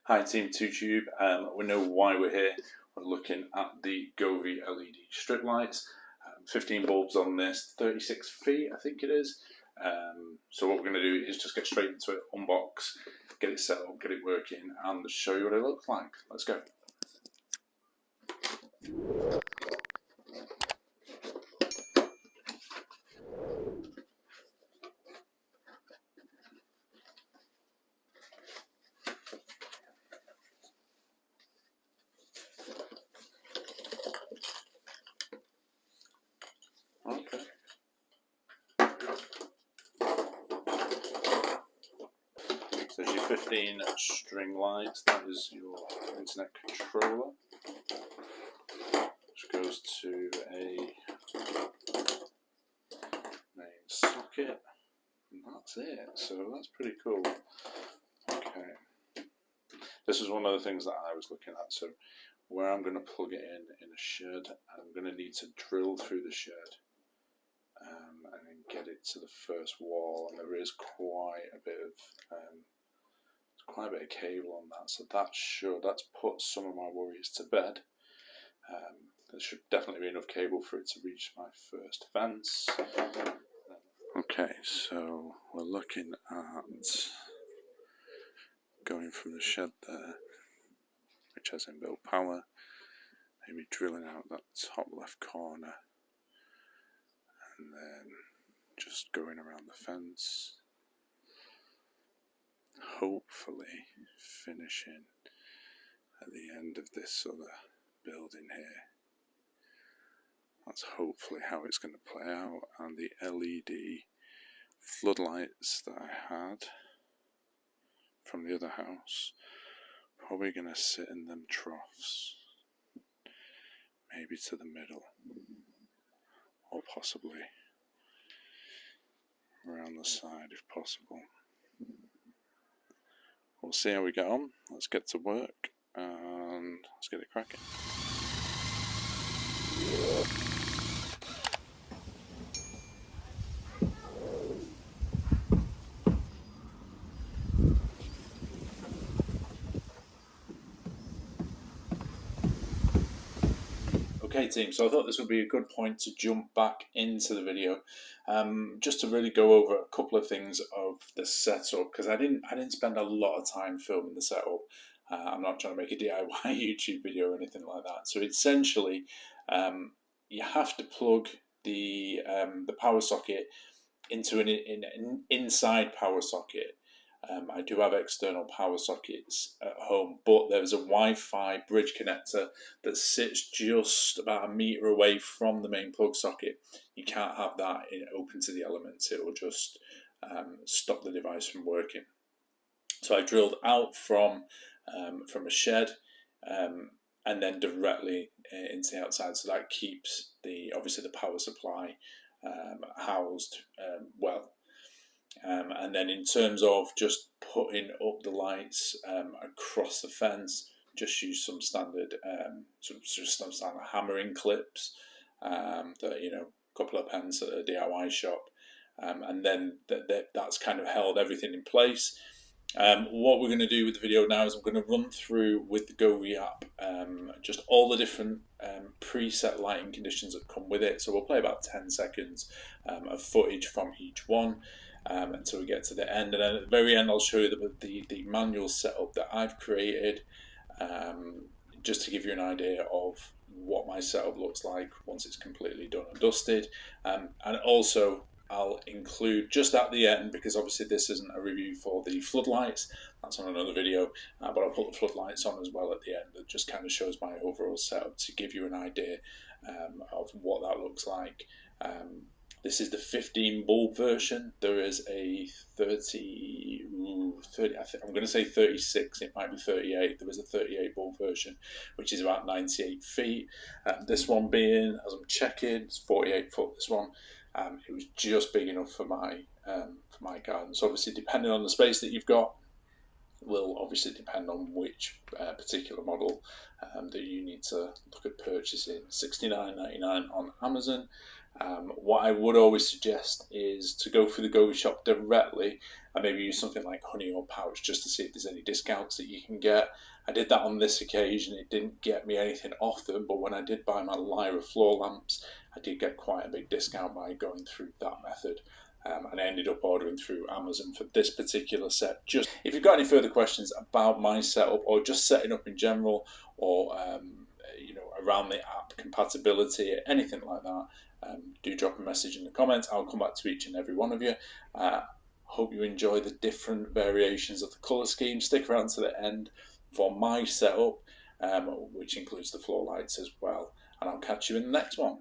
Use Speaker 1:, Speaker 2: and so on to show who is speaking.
Speaker 1: Hi Team 2Tube, we know why we're here. We're looking at the Govee LED strip lights, 15 bulbs on this, 36 feet I think it is. So what we're going to do is just get straight into it, unbox, get it set up, get it working and show you what it looks like. Let's go. Okay. So there's your 15 string lights, that is your internet controller, which goes to a main socket, and that's it. So that's pretty cool. Okay. This is one of the things that I was looking at. So where I'm going to plug it in a shed, I'm going to need to drill through the shed and then get it to the first wall, and there is quite a bit of cable on that, so that's put some of my worries to bed. There should definitely be enough cable for it to reach my first fence. Okay, so we're looking at going from the shed there, which has inbuilt power, maybe drilling out that top left corner, and then just going around the fence, hopefully finishing at the end of this other building here. That's hopefully how it's going to play out. And the LED floodlights that I had from the other house, probably going to sit in them troughs, maybe to the middle, or possibly around the side if possible. We'll see how we get on. Let's get to work and let's get it cracking. Okay team, so I thought this would be a good point to jump back into the video, just to really go over a couple of things of the setup, because I didn't spend a lot of time filming the setup. I'm not trying to make a DIY YouTube video or anything like that. So essentially, you have to plug the power socket into an inside power socket. I do have external power sockets at home, but there's a Wi-Fi bridge connector that sits just about a metre away from the main plug socket. You can't have that open to the elements, it will just stop the device from working. So I drilled out from a shed and then directly into the outside, so that keeps obviously the power supply housed well. And then in terms of just putting up the lights across the fence, just use some standard hammering clips that, a couple of pence at a DIY shop, and then that's kind of held everything in place. What we're going to do with the video now is I'm going to run through with the Govee app just all the different preset lighting conditions that come with it. So we'll play about 10 seconds of footage from each one until we get to the end, and then at the very end I'll show you the manual setup that I've created, just to give you an idea of what my setup looks like once it's completely done and dusted. And also I'll include just at the end, because obviously this isn't a review for the floodlights, that's on another video, but I'll put the floodlights on as well at the end. That just kind of shows my overall setup to give you an idea of what that looks like. This is the 15 bulb version. There is a 30, I'm going to say 36, it might be 38. There is a 38 bulb version, which is about 98 feet. This one being, as I'm checking, it's 48 foot, this one. It was just big enough for my garden. So obviously, depending on the space that you've got, will obviously depend on which particular model that you need to look at purchasing. $69.99 on Amazon. What I would always suggest is to go through the Govee shop directly and maybe use something like Honey or Pouch just to see if there's any discounts that you can get. I did that on this occasion. It didn't get me anything off them, but when I did buy my Lyra floor lamps, I did get quite a big discount by going through that method. And I ended up ordering through Amazon for this particular set. Just if you've got any further questions about my setup or just setting up in general, or you know, around the app compatibility, anything like that, do drop a message in the comments. I'll come back to each and every one of you. Hope you enjoy the different variations of the colour scheme. Stick around to the end for my setup, which includes the floor lights as well. And I'll catch you in the next one.